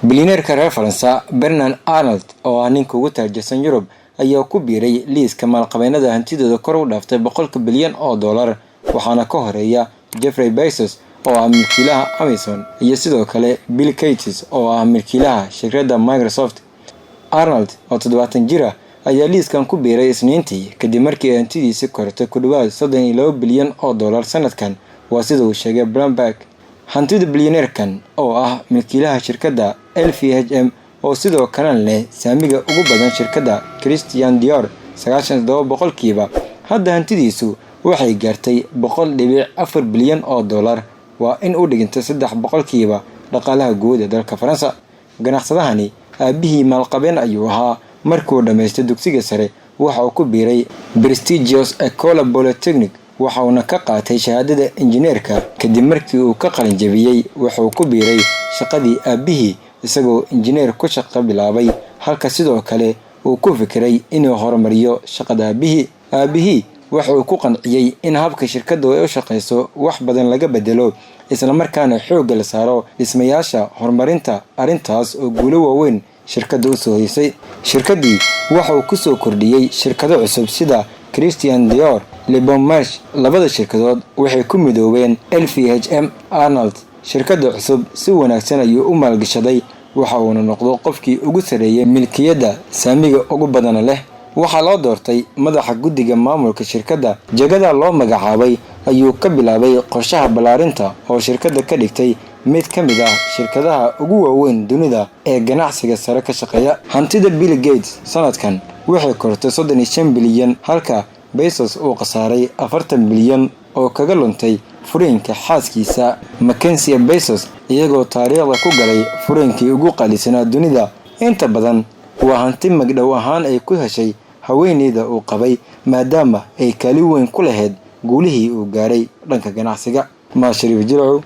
bilyaneerka reer Faransa Bernard Arnault oo ah ninka ugu taajirsan Yurub ayaa ku biiray liiska maalqabeennada hantidooda kor u dhaaftay $100 bilyan waxaana ka horeeya Jeffrey Bezos oo ah milkiilaha Amazon iyo sidoo kale Bill Gates oo ah milkiilaha shirkadda Microsoft. Arnault oo 70 jir ah ayaa liiskan ku biiray Isniintii kadib markii hantidiisa kortay ku dhawaad $32 bilyan sanadkan, waa sida uu sheegay Bloomberg. Hantida bilyaneerkan oo ah milkiilaha shirkadda LVMH oo sidoo kale leh saamiga ugu badan shirkadda Christian Dior 97%, hadda hantidiisu waxay gaartay $100.4 bilyan, waa in u dhiganta 3% dhaqaalaha guud ee dalka Faransa. Ganacsadahani aabihii maalqabeen ayuu ahaa markuu dhameystay dugsiga sare, waxa uu ku biiray prestigious École Polytechnique waxauna ka qaatay shahaadada injineerka. Kadib markii uu ka qalin jabiyay wuxuu ku biiray shaqadii aabihii isagoo injineer ku shaqo bilaabay, halka sidoo kale uu ku fikiray inuu horumariyo shaqada aabihii waxa uu ku qanciyay in habka shirkaddu ay u shaqeyso wax badan laga bedelo isla markaana xoog la saaro dhismayaasha horumarinta, arintaas oo guulo waaweyn shirkaddu u soo hoysay. Shirkaddii waxa uu ku soo kordhiyay shirkado cusub sida Christian Dior, Le Bon Marché. Labada shirkadood waxay ku midoobeen LVMH. Arnault shirkadda cusub si wanaagsan ayuu u maalgashaday, waxa uu noqdo qofkii ugu sareeyay milkiyadda saamiga ugu badan leh. Waxaa loo doortay madaxa guddiga maamulka shirkadda, jagada loo magacaabay ayuu ka bilaabay qorshaha balaarinta oo shirkadda ka dhigtay mid ka mid ah shirkadaha ugu waaweyn dunida ee ganacsiga sare ka shaqeeya. Hantida Bill Gates sanadkan waxay kortay 35 bilyan, halka Bezos uu khasaaray 40 bilyan oo kaga luntay furiinka xaaskiisa Mackenzie Bezos, iyagoo taariikhda ku galay furiinkii ugu qaalisanaa dunida. Inta badan waa hanti magdhow ahaan ay ku heshay haweeneyda uu qabay maadaama ay kaalin weyn ku lahayd guulihii uu gaaray dhanka ganacsiga. Maashariif Jilcow.